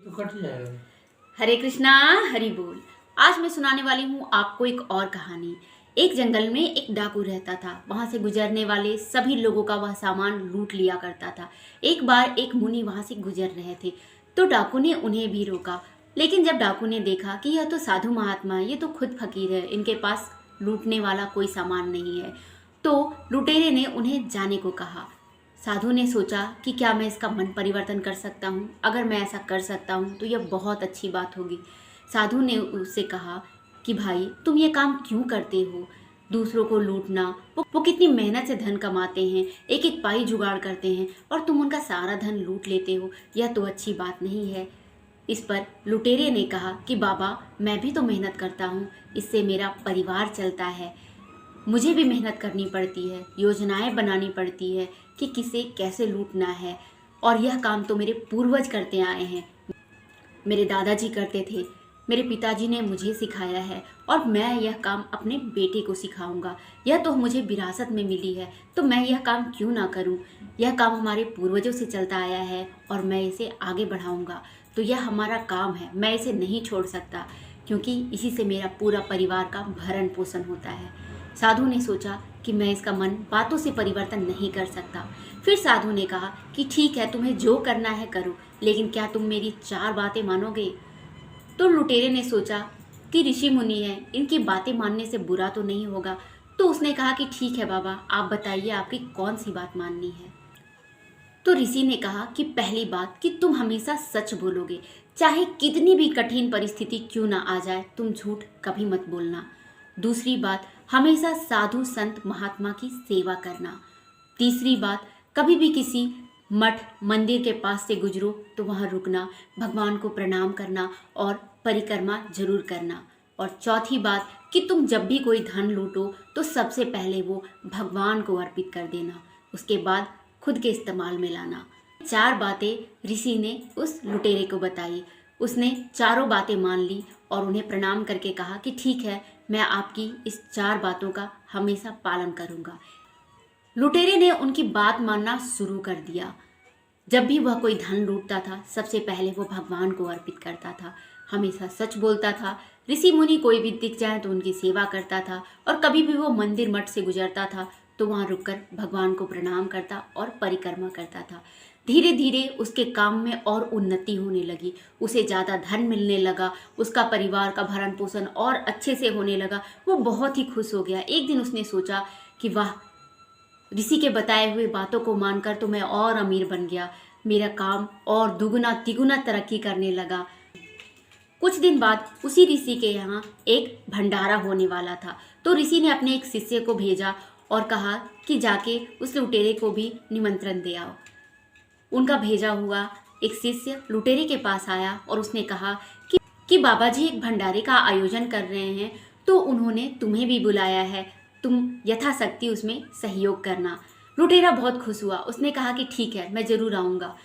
तो कट जाएगा। हरे कृष्णा, हरि बोल। आज मैं सुनाने वाली हूँ आपको एक और कहानी। एक जंगल में एक डाकू रहता था। वहां से गुजरने वाले सभी लोगों का वह सामान लूट लिया करता था। एक बार एक मुनि वहां से गुजर रहे थे, तो डाकू ने उन्हें भी रोका। लेकिन जब डाकू ने देखा कि यह तो साधु महात्मा है, ये तो खुद फकीर है, इनके पास लूटने वाला कोई सामान नहीं है, तो लुटेरे ने उन्हें जाने को कहा। साधु ने सोचा कि क्या मैं इसका मन परिवर्तन कर सकता हूँ। अगर मैं ऐसा कर सकता हूँ तो यह बहुत अच्छी बात होगी। साधु ने उससे कहा कि भाई, तुम ये काम क्यों करते हो? दूसरों को लूटना, वो कितनी मेहनत से धन कमाते हैं, एक एक पाई जुगाड़ करते हैं, और तुम उनका सारा धन लूट लेते हो। यह तो अच्छी बात नहीं है। इस पर लुटेरे ने कहा कि बाबा, मैं भी तो मेहनत करता हूँ, इससे मेरा परिवार चलता है। मुझे भी मेहनत करनी पड़ती है, योजनाएं बनानी पड़ती है कि किसे कैसे लूटना है। और यह काम तो मेरे पूर्वज करते आए हैं, मेरे दादाजी करते थे, मेरे पिताजी ने मुझे सिखाया है, और मैं यह काम अपने बेटे को सिखाऊंगा। यह तो मुझे विरासत में मिली है, तो मैं यह काम क्यों ना करूं? यह काम हमारे पूर्वजों से चलता आया है और मैं इसे आगे बढ़ाऊंगा। तो यह हमारा काम है, मैं इसे नहीं छोड़ सकता, क्योंकि इसी से मेरा पूरा परिवार का भरण पोषण होता है। साधु ने सोचा कि मैं इसका मन बातों से परिवर्तन नहीं कर सकता। फिर साधु ने कहा कि ठीक है, तुम्हें जो करना है करो, लेकिन क्या तुम मेरी 4 बातें मानोगे? तो लुटेरे ने सोचा कि ऋषि मुनि हैं, इनकी बातें मानने से बुरा तो नहीं होगा। तो उसने कहा कि ठीक है बाबा, आप बताइए आपकी कौन सी बात माननी है। तो ऋषि ने कहा कि पहली बात कि तुम हमेशा सच बोलोगे, चाहे कितनी भी कठिन परिस्थिति क्यों ना आ जाए, तुम झूठ कभी मत बोलना। दूसरी बात, हमेशा साधु संत महात्मा की सेवा करना। तीसरी बात, कभी भी किसी मठ मंदिर के पास से गुजरो तो वहां रुकना, भगवान को प्रणाम करना और परिक्रमा जरूर करना। और चौथी बात कि तुम जब भी कोई धन लूटो तो सबसे पहले वो भगवान को अर्पित कर देना, उसके बाद खुद के इस्तेमाल में लाना। 4 बातें ऋषि ने उस लुटेरे को बताई। उसने चारों बातें मान ली और उन्हें प्रणाम करके कहा कि ठीक है, मैं आपकी इस 4 बातों का हमेशा पालन करूंगा। लुटेरे ने उनकी बात मानना शुरू कर दिया। जब भी वह कोई धन लूटता था, सबसे पहले वो भगवान को अर्पित करता था, हमेशा सच बोलता था, ऋषि मुनि कोई भी दिख जाए तो उनकी सेवा करता था, और कभी भी वो मंदिर मठ से गुजरता था तो वहां रुककर भगवान को प्रणाम करता और परिक्रमा करता था। धीरे धीरे उसके काम में और उन्नति होने लगी, उसे ज़्यादा धन मिलने लगा, उसका परिवार का भरण पोषण और अच्छे से होने लगा। वो बहुत ही खुश हो गया। एक दिन उसने सोचा कि वाह, ऋषि के बताए हुए बातों को मानकर तो मैं और अमीर बन गया, मेरा काम और दुगुना तिगुना तरक्की करने लगा। कुछ दिन बाद उसी ऋषि के यहाँ एक भंडारा होने वाला था, तो ऋषि ने अपने एक शिष्य को भेजा और कहा कि जाके उस लुटेरे को भी निमंत्रण दे आओ। उनका भेजा हुआ एक शिष्य लुटेरे के पास आया और उसने कहा कि बाबा जी एक भंडारे का आयोजन कर रहे हैं, तो उन्होंने तुम्हें भी बुलाया है, तुम यथाशक्ति उसमें सहयोग करना। लुटेरा बहुत खुश हुआ, उसने कहा कि ठीक है, मैं जरूर आऊँगा।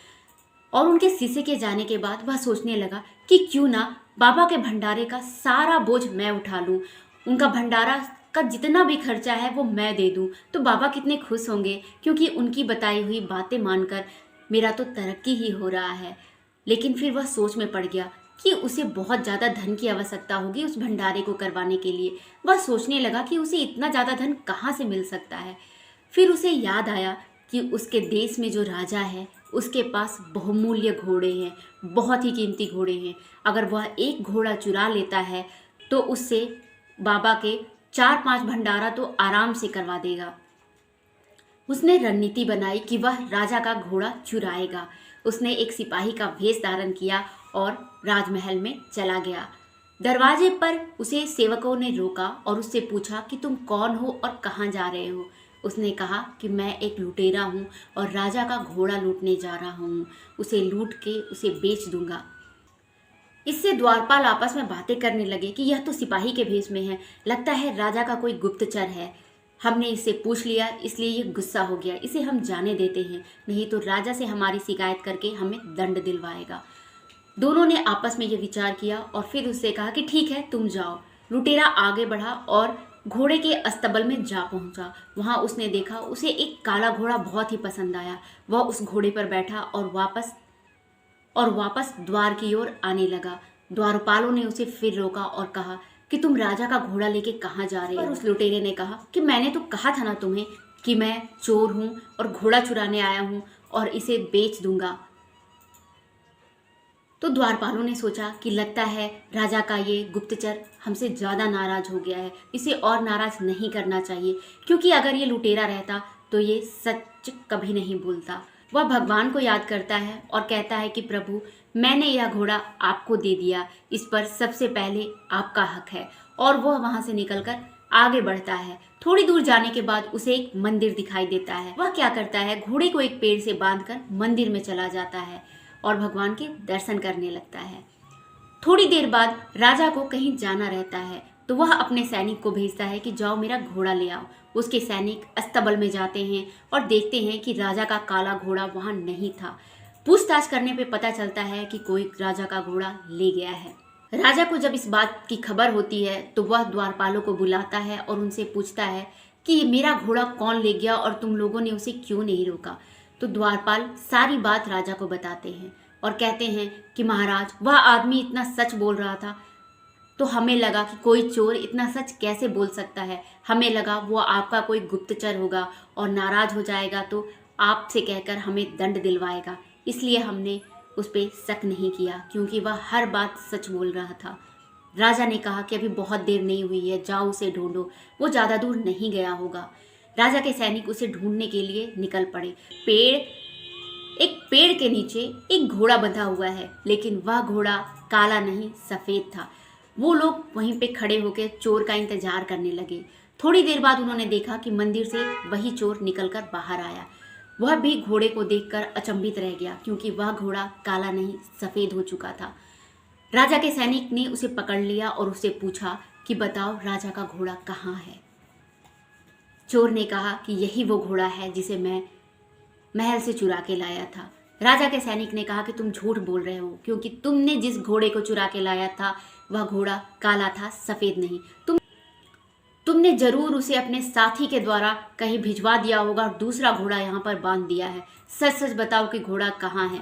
और उनके शिष्य के जाने के बाद वह सोचने लगा कि क्यों ना बाबा के भंडारे का सारा बोझ मैं उठा लूं, उनका भंडारा का जितना भी खर्चा है वो मैं दे दूं, तो बाबा कितने खुश होंगे, क्योंकि उनकी बताई हुई बातें मानकर मेरा तो तरक्की ही हो रहा है। लेकिन फिर वह सोच में पड़ गया कि उसे बहुत ज़्यादा धन की आवश्यकता होगी उस भंडारे को करवाने के लिए। वह सोचने लगा कि उसे इतना ज़्यादा धन कहाँ से मिल सकता है। फिर उसे याद आया कि उसके देश में जो राजा है उसके पास बहुमूल्य घोड़े हैं, बहुत ही कीमती घोड़े हैं। अगर वह एक घोड़ा चुरा लेता है तो उससे बाबा के 4-5 भंडारा तो आराम से करवा देगा। उसने रणनीति बनाई कि वह राजा का घोड़ा चुराएगा। उसने एक सिपाही का वेश धारण किया और राजमहल में चला गया। दरवाजे पर उसे सेवकों ने रोका और उससे पूछा कि तुम कौन हो और कहाँ जा रहे हो। उसने कहा कि मैं एक लुटेरा हूँ और राजा का घोड़ा लूटने जा रहा हूँ, उसे लूट के उसे बेच दूंगा। इससे द्वारपाल आपस में बातें करने लगे कि यह तो सिपाही के भेष में है, लगता है राजा का कोई गुप्तचर है। हमने इससे पूछ लिया इसलिए ये गुस्सा हो गया, इसे हम जाने देते हैं, नहीं तो राजा से हमारी शिकायत करके हमें दंड दिलवाएगा। दोनों ने आपस में ये विचार किया और फिर उससे कहा कि ठीक है, तुम जाओ। लुटेरा आगे बढ़ा और घोड़े के अस्तबल में जा पहुंचा। वहां उसने देखा, उसे एक काला घोड़ा बहुत ही पसंद आया। वह उस घोड़े पर बैठा और वापस और वापस द्वार की ओर आने लगा। द्वारपालों ने उसे फिर रोका और कहा कि तुम राजा का घोड़ा लेके कहाँ जा रहे हो? पर उस लुटेरे ने कहा कि मैंने तो कहा था ना तुम्हें कि मैं चोर हूँ और घोड़ा चुराने आया हूँ और इसे बेच दूंगा। तो द्वारपालों ने सोचा कि लगता है राजा का ये गुप्तचर हमसे ज़्यादा नाराज हो गया है, इसे और नाराज नहीं करना चाहिए, क्योंकि अगर ये लुटेरा रहता तो ये सच कभी नहीं बोलता। वह भगवान को याद करता है और कहता है कि प्रभु, मैंने यह घोड़ा आपको दे दिया, इस पर सबसे पहले आपका हक है। और वह वहां से निकलकर आगे बढ़ता है। थोड़ी दूर जाने के बाद उसे एक मंदिर दिखाई देता है। वह क्या करता है, घोड़े को एक पेड़ से बांधकर मंदिर में चला जाता है और भगवान के दर्शन करने लगता है। थोड़ी देर बाद राजा को कहीं जाना रहता है, तो वह अपने सैनिक को भेजता है कि जाओ मेरा घोड़ा ले आओ। उसके सैनिक अस्तबल में जाते हैं और देखते हैं कि राजा का काला घोड़ा वहां नहीं था। पूछताछ करने पे पता चलता है कि कोई राजा का घोड़ा ले गया है। राजा को जब इस बात की खबर होती है तो वह द्वारपालों को बुलाता है और उनसे पूछता है कि मेरा घोड़ा कौन ले गया और तुम लोगों ने उसे क्यों नहीं रोका। तो द्वारपाल सारी बात राजा को बताते हैं और कहते हैं कि महाराज, वह आदमी इतना सच बोल रहा था तो हमें लगा कि कोई चोर इतना सच कैसे बोल सकता है। हमें लगा वो आपका कोई गुप्तचर होगा और नाराज हो जाएगा तो आपसे कहकर हमें दंड दिलवाएगा, इसलिए हमने उस पर शक नहीं किया, क्योंकि वह हर बात सच बोल रहा था। राजा ने कहा कि अभी बहुत देर नहीं हुई है, जाओ उसे ढूंढो, वो ज़्यादा दूर नहीं गया होगा। राजा के सैनिक उसे ढूंढने के लिए निकल पड़े। एक पेड़ के नीचे एक घोड़ा बंधा हुआ है, लेकिन वह घोड़ा काला नहीं सफ़ेद था। वो लोग वहीं पे खड़े होकर चोर का इंतजार करने लगे। थोड़ी देर बाद उन्होंने देखा कि मंदिर से वही चोर निकलकर बाहर आया। वह भी घोड़े को देखकर अचंभित रह गया, क्योंकि वह घोड़ा काला नहीं सफ़ेद हो चुका था। राजा के सैनिक ने उसे पकड़ लिया और उससे पूछा कि बताओ राजा का घोड़ा कहाँ है। चोर ने कहा कि यही वो घोड़ा है जिसे मैं महल से चुरा के लाया था। राजा के सैनिक ने कहा कि तुम झूठ बोल रहे हो, क्योंकि तुमने जिस घोड़े को चुरा के लाया था वह घोड़ा काला था, सफ़ेद नहीं। तुमने जरूर उसे अपने साथी के द्वारा कहीं भिजवा दिया होगा और दूसरा घोड़ा यहाँ पर बांध दिया है। सच सच बताओ कि घोड़ा कहाँ है।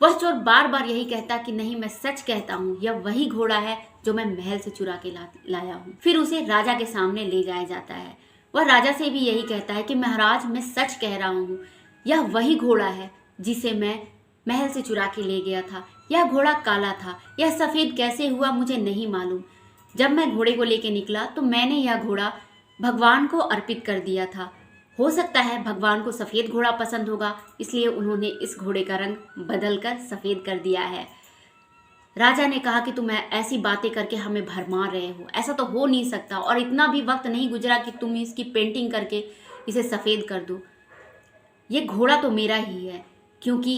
वह चोर बार बार यही कहता कि नहीं, मैं सच कहता हूँ, यह वही घोड़ा है जो मैं महल से चुरा के लाया हूँ। फिर उसे राजा के सामने ले जाया जाता है। वह राजा से भी यही कहता है कि महाराज, मैं सच कह रहा हूँ, यह वही घोड़ा है जिसे मैं महल से चुरा के ले गया था। यह घोड़ा काला था, यह सफ़ेद कैसे हुआ मुझे नहीं मालूम। जब मैं घोड़े को लेके निकला तो मैंने यह घोड़ा भगवान को अर्पित कर दिया था। हो सकता है भगवान को सफ़ेद घोड़ा पसंद होगा, इसलिए उन्होंने इस घोड़े का रंग बदलकर सफ़ेद कर दिया है। राजा ने कहा कि तुम ऐसी बातें करके हमें भरमा रहे हो, ऐसा तो हो नहीं सकता, और इतना भी वक्त नहीं गुजरा कि तुम इसकी पेंटिंग करके इसे सफ़ेद कर दो। ये घोड़ा तो मेरा ही है, क्योंकि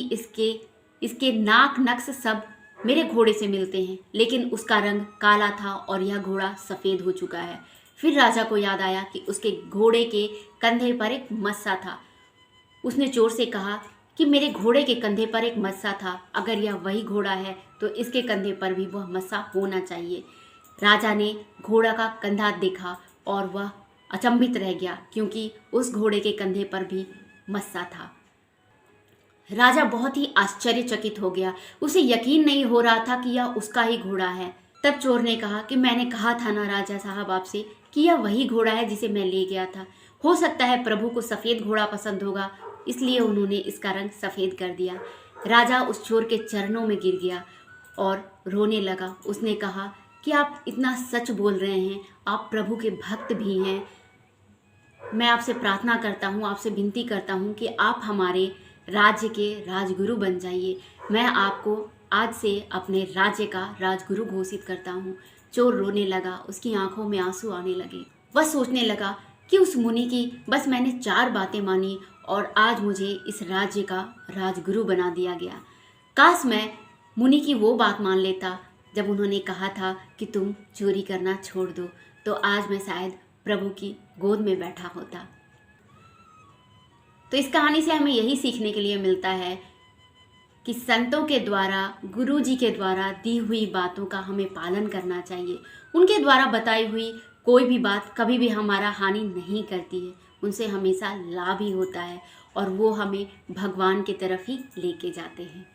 इसके नाक नक्श सब मेरे घोड़े से मिलते हैं, लेकिन उसका रंग काला था और यह घोड़ा सफ़ेद हो चुका है। फिर राजा को याद आया कि उसके घोड़े के कंधे पर एक मस्सा था। उसने चोर से कहा कि मेरे घोड़े के कंधे पर एक मस्सा था, अगर यह वही घोड़ा है तो इसके कंधे पर भी वह मस्सा होना चाहिए। राजा ने घोड़ा का कंधा देखा और वह अचंभित रह गया, क्योंकि उस घोड़े के कंधे पर भी मस्सा था। राजा बहुत ही आश्चर्यचकित हो गया, उसे यकीन नहीं हो रहा था कि यह उसका ही घोड़ा है। तब चोर ने कहा कि मैंने कहा था ना राजा साहब आपसे कि यह वही घोड़ा है जिसे मैं ले गया था। हो सकता है प्रभु को सफ़ेद घोड़ा पसंद होगा, इसलिए उन्होंने इसका रंग सफ़ेद कर दिया। राजा उस चोर के चरणों में गिर गया और रोने लगा। उसने कहा कि आप इतना सच बोल रहे हैं, आप प्रभु के भक्त भी हैं। मैं आपसे प्रार्थना करता हूँ, आपसे विनती करता हूँ कि आप हमारे राज्य के राजगुरु बन जाइए। मैं आपको आज से अपने राज्य का राजगुरु घोषित करता हूँ। चोर रोने लगा, उसकी आंखों में आंसू आने लगे। वह सोचने लगा कि उस मुनि की बस मैंने 4 बातें मानी और आज मुझे इस राज्य का राजगुरु बना दिया गया। काश मैं मुनि की वो बात मान लेता जब उन्होंने कहा था कि तुम चोरी करना छोड़ दो, तो आज मैं शायद प्रभु की गोद में बैठा होता। तो इस कहानी से हमें यही सीखने के लिए मिलता है कि संतों के द्वारा, गुरु जी के द्वारा दी हुई बातों का हमें पालन करना चाहिए। उनके द्वारा बताई हुई कोई भी बात कभी भी हमारा हानि नहीं करती है, उनसे हमेशा लाभ ही होता है और वो हमें भगवान की तरफ ही लेके जाते हैं।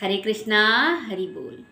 हरे कृष्णा, हरि बोल।